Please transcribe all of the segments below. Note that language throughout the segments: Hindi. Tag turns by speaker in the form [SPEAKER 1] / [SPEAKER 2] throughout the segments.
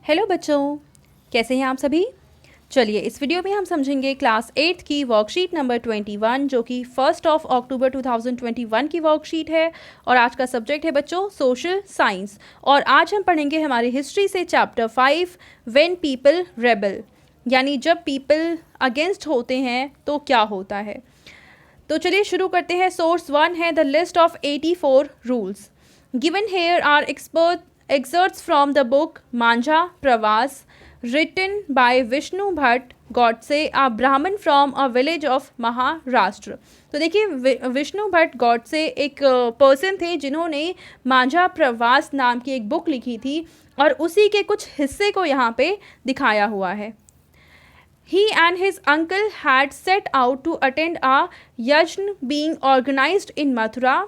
[SPEAKER 1] हेलो बच्चों, कैसे हैं आप सभी। चलिए इस वीडियो में हम समझेंगे क्लास 8 की वर्कशीट नंबर 21 जो कि 1 अक्टूबर 2021 की वर्कशीट है। और आज का सब्जेक्ट है बच्चों सोशल साइंस। और आज हम पढ़ेंगे हमारी हिस्ट्री से चैप्टर 5 व्हेन पीपल रेबल, यानी जब पीपल अगेंस्ट होते हैं तो क्या होता है। तो चलिए शुरू करते हैं। सोर्स 1 है the list of 84 rules given here are excerpts from the book Manjha Pravas written by Vishnu Bhatt Godse, a Brahmin from a village of Maharashtra. तो देखिए विष्णु भट्ट गॉडसे एक पर्सन थे जिन्होंने मांझा प्रवास नाम की एक बुक लिखी थी और उसी के कुछ हिस्से को यहाँ पे दिखाया हुआ है। He and his uncle had set out to attend a yajna being organized in Mathura।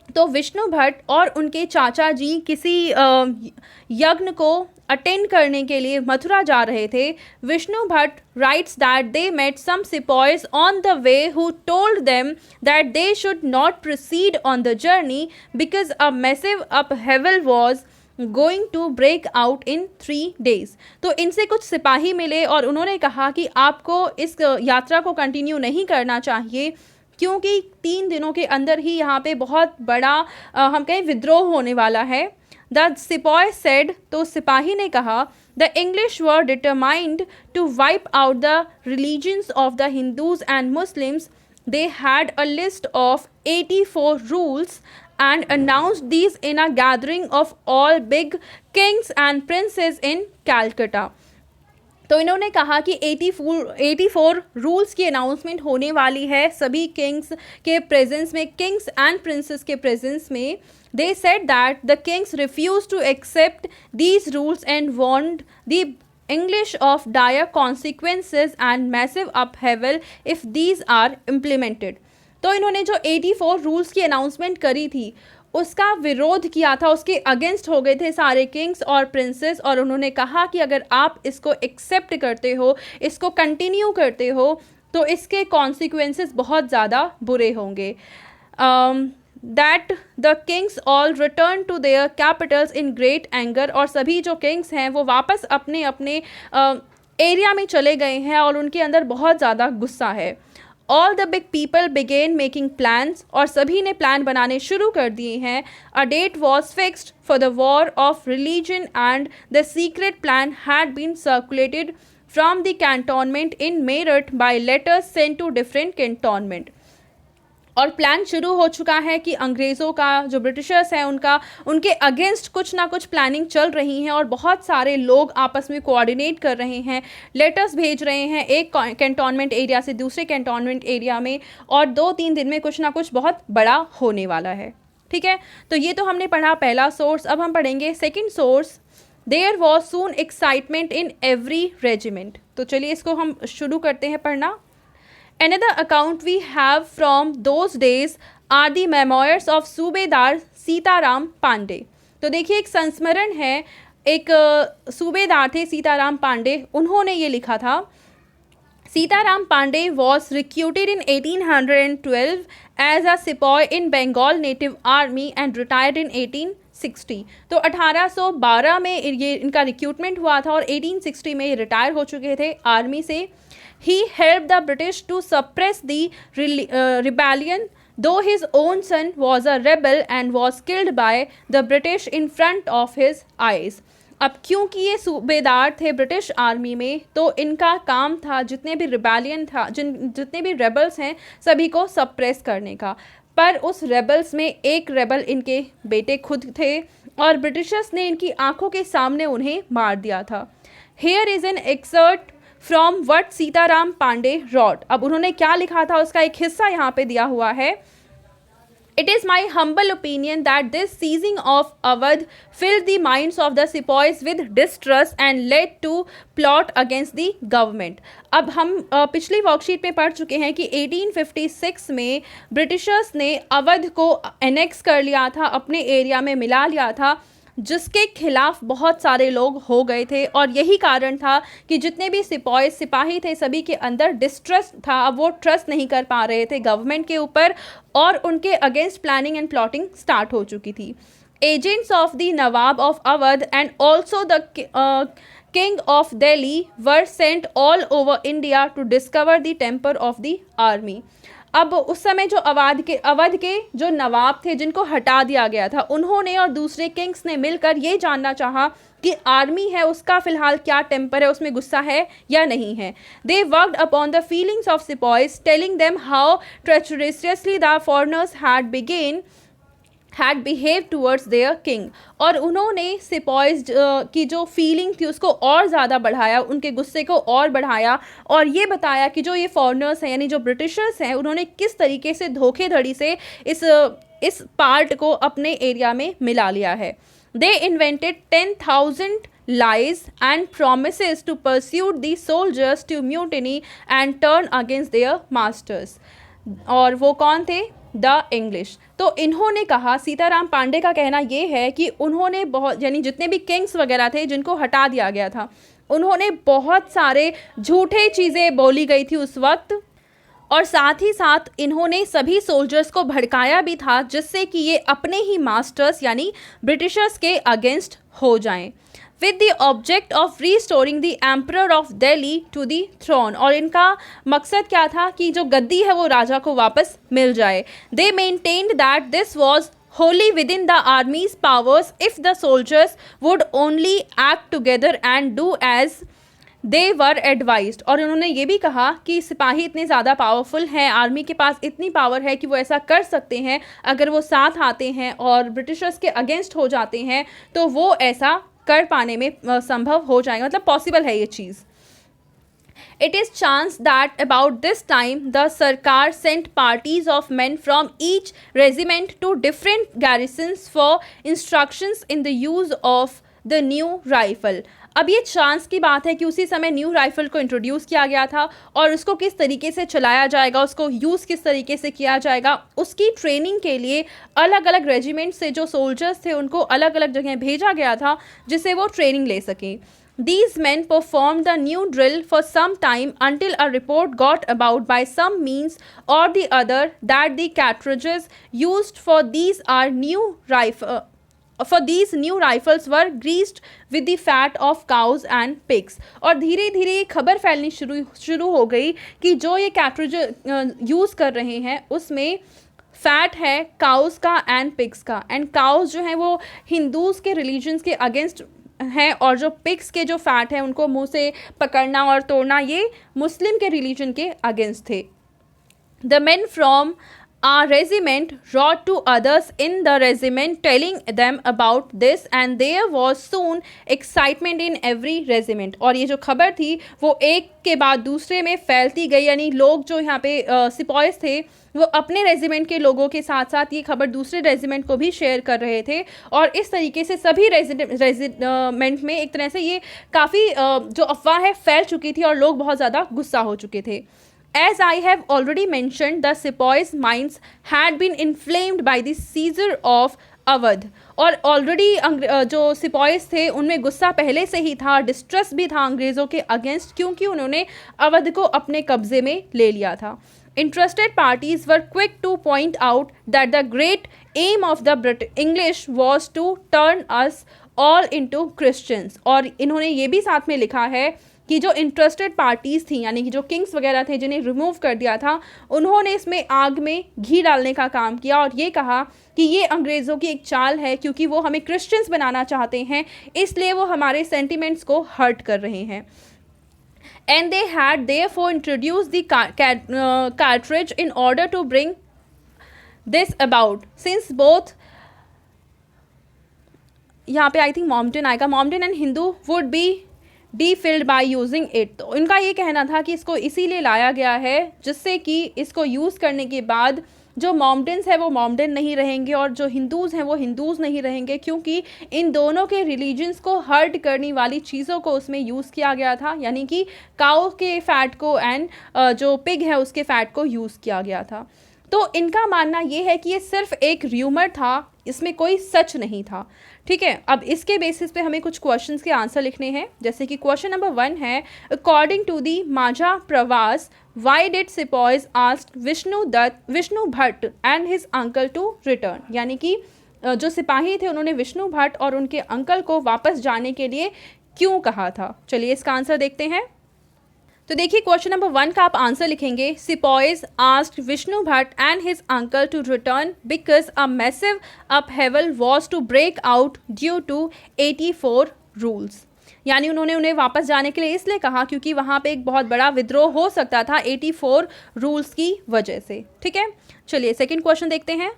[SPEAKER 1] तो विष्णु भट्ट और उनके चाचा जी किसी यज्ञ को अटेंड करने के लिए मथुरा जा रहे थे। Vishnu Bhatt writes that they met some sepoys on the way who told them that they should not proceed on the journey because a massive upheaval was going to break out in 3 days। तो इनसे कुछ सिपाही मिले और उन्होंने कहा कि आपको इस यात्रा को कंटिन्यू नहीं करना चाहिए क्योंकि 3 दिनों के अंदर ही यहाँ पे बहुत बड़ा हम कहें विद्रोह होने वाला है। द सिपॉय सेड, तो सिपाही ने कहा, the English were determined to wipe out the religions of the Hindus and Muslims. They had a list of 84 rules and announced these in a gathering of all big kings and princes in Calcutta। तो इन्होंने कहा कि 84 रूल्स की अनाउंसमेंट होने वाली है सभी किंग्स के प्रेजेंस में, किंग्स एंड प्रिंसेस के प्रेजेंस में। They said that the kings refuse to accept these rules and warned the English of dire consequences and massive upheaval if these are implemented। तो इन्होंने जो 84 रूल्स की अनाउंसमेंट करी थी उसका विरोध किया था, उसके अगेंस्ट हो गए थे सारे किंग्स और प्रिंसेस। और उन्होंने कहा कि अगर आप इसको एक्सेप्ट करते हो, इसको कंटिन्यू करते हो, तो इसके कॉन्सिक्वेंसेस बहुत ज़्यादा बुरे होंगे। That the kings all return to their capitals in great anger. और सभी जो किंग्स हैं वो वापस अपने अपने एरिया में चले गए हैं और उनके अंदर बहुत ज़्यादा गुस्सा है। All the big people began making plans, और सभी ने प्लान बनाने शुरू कर दिए हैं। A date was fixed for the war of religion and the secret plan had been circulated from the cantonment in Meerut by letters sent to different cantonment. और प्लान शुरू हो चुका है कि अंग्रेज़ों का, जो ब्रिटिशर्स हैं उनके अगेंस्ट कुछ ना कुछ प्लानिंग चल रही हैं और बहुत सारे लोग आपस में कोऑर्डिनेट कर रहे हैं, लेटर्स भेज रहे हैं एक कैंटोनमेंट एरिया से दूसरे कैंटोनमेंट एरिया में, और 2-3 दिन में कुछ ना कुछ बहुत बड़ा होने वाला है। ठीक है, तो ये तो हमने पढ़ा पहला सोर्स। अब हम पढ़ेंगे second source. There was soon excitement in every regiment. तो चलिए इसको हम शुरू करते हैं पढ़ना। Another account we have from those days are the memoirs of सूबेदार सीताराम पांडे। तो देखिए एक संस्मरण है, एक सूबेदार थे सीताराम पांडे, उन्होंने ये लिखा था। Sitaram Pandey was recruited in 1812 as a sepoy in Bengal native army and retired in 1860। तो 1812 में ये इनका रिक्रूटमेंट हुआ था और 1860 में ये रिटायर हो चुके थे आर्मी से। He helped the British to suppress the rebellion, though his own son was a rebel and was killed by the British in front of his eyes। अब क्योंकि ये सूबेदार थे ब्रिटिश आर्मी में, तो इनका काम था जितने भी रिबेलियन था, जितने भी रेबल्स हैं सभी को सप्रेस करने का। पर उस रेबल्स में एक रेबल इनके बेटे खुद थे और ब्रिटिशर्स ने इनकी आंखों के सामने उन्हें मार दिया था। Here is an excerpt from what Sitaram Pande wrote. अब उन्होंने क्या लिखा था उसका एक हिस्सा यहाँ पे दिया हुआ है। It is my humble opinion that this seizing of Awadh filled the minds of the sepoys with distrust and led to plot against the government. अब हम पिछली वर्कशीट में पढ़ चुके हैं कि 1856 में ब्रिटिशर्स ने अवध को एनेक्स कर लिया था, अपने एरिया में मिला लिया था, जिसके खिलाफ बहुत सारे लोग हो गए थे। और यही कारण था कि जितने भी सिपाही थे सभी के अंदर डिस्ट्रस्ट था। अब वो ट्रस्ट नहीं कर पा रहे थे गवर्नमेंट के ऊपर और उनके against planning and plotting start हो चुकी थी। agents of the Nawab of Awadh and also the King of Delhi were sent all over India to discover the temper of the army. अब उस समय जो अवध के जो नवाब थे जिनको हटा दिया गया था, उन्होंने और दूसरे किंग्स ने मिलकर ये जानना चाहा कि आर्मी है उसका फ़िलहाल क्या टेम्पर है, उसमें गुस्सा है या नहीं है. They worked upon the feelings of sepoys, telling them how treacherously the foreigners had behave towards their king. और उन्होंने सिपॉइज की जो फीलिंग थी उसको और ज़्यादा बढ़ाया, उनके गुस्से को और बढ़ाया, और ये बताया कि जो ये फॉरनर्स हैं यानी जो ब्रिटिशर्स हैं उन्होंने किस तरीके से धोखेधड़ी से इस पार्ट को अपने एरिया में मिला लिया है. दे invented 10,000 lies and promises to persuade the soldiers to mutiny and turn against their masters. और वो कौन थे? The English. तो इन्होंने कहा, सीताराम पांडे का कहना ये है कि उन्होंने बहुत, यानी जितने भी किंग्स वगैरह थे जिनको हटा दिया गया था, उन्होंने बहुत सारे झूठे चीज़ें बोली गई थी उस वक्त, और साथ ही साथ इन्होंने सभी सोल्जर्स को भड़काया भी था जिससे कि ये अपने ही मास्टर्स यानी ब्रिटिशर्स के अगेंस्ट हो जाएं, with the object of restoring the emperor of Delhi to the throne. और इनका मकसद क्या था कि जो गद्दी है वो राजा को वापस मिल जाए. They maintained that this was wholly within the army's powers if the soldiers would only act together and do as they were advised. और उन्होंने ये भी कहा कि सिपाही इतने ज़्यादा पावरफुल हैं, आर्मी के पास इतनी पावर है कि वो ऐसा कर सकते हैं, अगर वो साथ आते हैं और ब्रिटिशर्स के अगेंस्ट हो जाते हैं तो वो ऐसा कर पाने में संभव हो जाएगा, मतलब पॉसिबल है ये चीज़. It is chance that about this time the Sarkar sent parties of men from each regiment to different garrisons for instructions in the use of the new rifle. अब ये चांस की बात है कि उसी समय न्यू राइफल को इंट्रोड्यूस किया गया था और उसको किस तरीके से चलाया जाएगा, उसको यूज़ किस तरीके से किया जाएगा, उसकी ट्रेनिंग के लिए अलग अलग रेजिमेंट से जो सोल्जर्स थे उनको अलग अलग जगह भेजा गया था जिससे वो ट्रेनिंग ले सकें. These men performed the new drill for some time until a report got about by some means or the other that the cartridges used for these new rifles were greased with the fat of cows and pigs. और धीरे धीरे खबर फैलनी शुरू हो गई कि जो ये कैट्रिज यूज़ कर रहे हैं उसमें फैट है काउस का एंड पिग्स का. एंड काउस जो हैं वो हिंदूज़ के रिलीजन्स के अगेंस्ट हैं और जो पिग्स के जो फैट हैं उनको मुंह से पकड़ना और तोड़ना ये मुस्लिम के रिलीजन के अगेंस्ट थे. The main from a regiment wrote to others in the regiment telling them about this and there was soon excitement in every regiment. और ये जो खबर थी वो एक के बाद दूसरे में फैलती गई, यानी लोग जो यहाँ पे सिपॉइज थे वो अपने रेजिमेंट के लोगों के साथ साथ ये खबर दूसरे रेजिमेंट को भी शेयर कर रहे थे और इस तरीके से सभी रेजिमेंट में एक तरह से ये काफ़ी जो अफवाह है फैल चुकी थी और लोग बहुत ज़्यादा गुस्सा हो चुके थे. As I have already mentioned, the sepoys' minds had been inflamed by the seizure of Awadh. और ऑलरेडी जो सिपॉइस थे उनमें गुस्सा पहले से ही था, डिस्ट्रेस भी था अंग्रेज़ों के अगेंस्ट क्योंकि उन्होंने अवध को अपने कब्जे में ले लिया था. Interested parties were quick to point out that the great aim of the English was to turn us all into Christians. और इन्होंने ये भी साथ में लिखा है कि जो इंटरेस्टेड पार्टीज़ थी यानी कि जो किंग्स वगैरह थे जिन्हें रिमूव कर दिया था उन्होंने इसमें आग में घी डालने का काम किया और ये कहा कि ये अंग्रेज़ों की एक चाल है क्योंकि वो हमें क्रिश्चियंस बनाना चाहते हैं, इसलिए वो हमारे सेंटिमेंट्स को हर्ट कर रहे हैं. And they had therefore introduced the cartridge in order to bring this about. Since both, यहाँ पे आई थिंक मॉम्पटन आएगा, मॉम्पटन and Hindu would be defiled by using it. तो इनका ये कहना था कि इसको इसीलिए लाया गया है जिससे कि इसको यूज़ करने के बाद जो मॉम्पटन्स है वो मॉम्पटन नहीं रहेंगे और जो हिंदूज़ हैं वो हिंदूज़ नहीं रहेंगे क्योंकि इन दोनों के रिलीजन्स को हर्ट करने वाली चीज़ों को उसमें यूज़ किया गया था, यानी कि काऊ के फ़ैट को एंड जो पिग है उसके फ़ैट को यूज़ किया गया था. तो इनका मानना ये है कि ये सिर्फ एक र्यूमर था, इसमें कोई सच नहीं था. ठीक है, अब इसके बेसिस पे हमें कुछ क्वेश्चंस के आंसर लिखने हैं. जैसे कि क्वेश्चन नंबर 1 है, according to the Majha Pravas why did sepoys ask Vishnu Bhatt and his uncle to return. यानी कि जो सिपाही थे उन्होंने विष्णु भट्ट और उनके अंकल को वापस जाने के लिए क्यों कहा था? चलिए इसका आंसर देखते हैं। तो देखिए क्वेश्चन नंबर 1 का आप आंसर लिखेंगे, sepoys asked Vishnu Bhatt and his uncle to return because a massive upheaval was to break out due to 84 rules. यानी उन्होंने उन्हें वापस जाने के लिए इसलिए कहा क्योंकि वहाँ पे एक बहुत बड़ा विद्रोह हो सकता था 84 रूल्स की वजह से। ठीक है, चलिए सेकंड क्वेश्चन देखते हैं।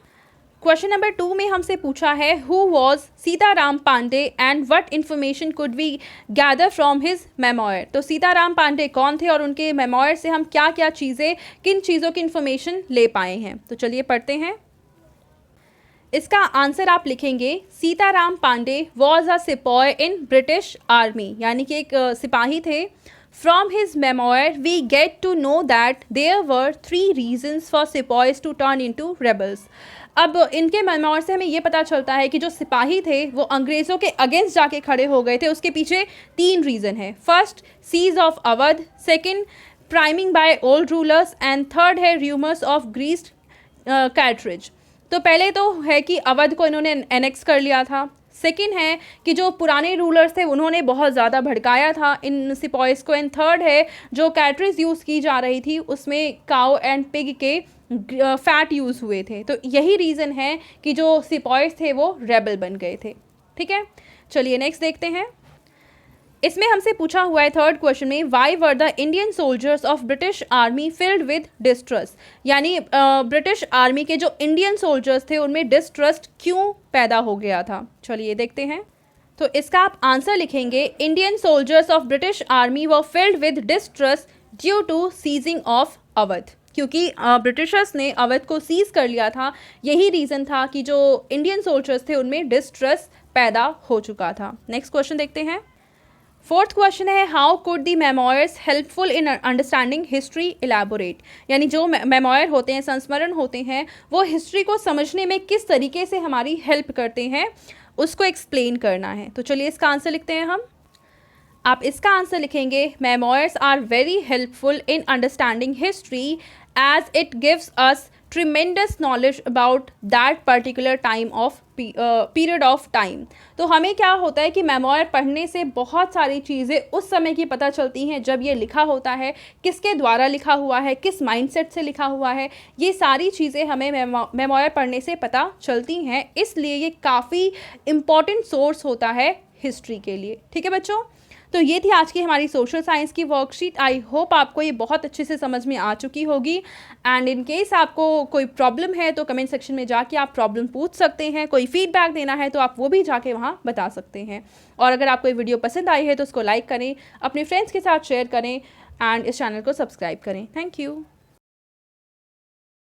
[SPEAKER 1] क्वेश्चन नंबर 2 में हमसे पूछा है, who was Sitaram Pande and what information could we gather from his memoir. तो सीताराम पांडे कौन थे और उनके मेमोयर से हम क्या क्या चीज़ें, किन चीज़ों की इन्फॉर्मेशन ले पाए हैं? तो चलिए पढ़ते हैं। इसका आंसर आप लिखेंगे, Sitaram Pande was a sepoy in British army, यानी कि एक सिपाही थे। From his memoir, we get to know that there were 3 reasons for sepoys to turn into rebels. अब इनके मेमोर से हमें ये पता चलता है कि जो सिपाही थे वो अंग्रेज़ों के अगेंस्ट जाके खड़े हो गए थे। उसके पीछे 3 रीज़न है। First, seize of Awadh, second, priming by old rulers and third है र्यूमर्स ऑफ ग्रीस्ड कैटरिज। तो पहले तो है कि अवध को इन्होंने एनेक्स कर लिया था। सेकंड है कि जो पुराने रूलर्स थे उन्होंने बहुत ज़्यादा भड़काया था इन सिपॉयज़ को। एंड थर्ड है जो कैटरीज यूज़ की जा रही थी उसमें काउ एंड पिग के फैट यूज़ हुए थे। तो यही रीज़न है कि जो सिपॉयज़ थे वो रेबल बन गए थे। ठीक है, चलिए नेक्स्ट देखते हैं। इसमें हमसे पूछा हुआ है थर्ड क्वेश्चन में, why were the Indian soldiers of British army field with distrust. यानी ब्रिटिश आर्मी के जो इंडियन सोल्जर्स थे उनमें डिस्ट्रस्ट क्यों पैदा हो गया था? चलिए देखते हैं। तो इसका आप आंसर लिखेंगे, Indian soldiers of British army were filled with distrust due to seizing of Awadh. क्योंकि ब्रिटिशर्स ने अवध को सीज कर लिया था, यही रीज़न था कि जो इंडियन सोल्जर्स थे उनमें डिस्ट्रस्ट पैदा हो चुका था। नेक्स्ट क्वेश्चन देखते हैं। फोर्थ क्वेश्चन है, how could the memoirs helpful in understanding history elaborate. यानी जो मेमोयर होते हैं, संस्मरण होते हैं, वो हिस्ट्री को समझने में किस तरीके से हमारी हेल्प करते हैं उसको एक्सप्लेन करना है। तो चलिए इसका आंसर लिखते हैं हम। आप इसका आंसर लिखेंगे, memoirs are very helpful in understanding history as it gives us tremendous knowledge about that particular time of period of time. तो हमें क्या होता है कि मेमोयर पढ़ने से बहुत सारी चीज़ें उस समय की पता चलती हैं जब ये लिखा होता है, किसके द्वारा लिखा हुआ है, किस माइंडसेट से लिखा हुआ है, ये सारी चीज़ें हमें मेमोयर पढ़ने से पता चलती हैं। इसलिए ये काफ़ी इम्पॉर्टेंट सोर्स होता है हिस्ट्री के लिए। ठीक है बच्चों, तो ये थी आज की हमारी सोशल साइंस की वर्कशीट। आई होप आपको ये बहुत अच्छे से समझ में आ चुकी होगी। एंड इन केस आपको कोई प्रॉब्लम है तो कमेंट सेक्शन में जाके आप प्रॉब्लम पूछ सकते हैं। कोई फीडबैक देना है तो आप वो भी जाके वहाँ बता सकते हैं। और अगर आपको ये वीडियो पसंद आई है तो उसको लाइक करें, अपने फ्रेंड्स के साथ शेयर करें एंड इस चैनल को सब्सक्राइब करें। Thank you.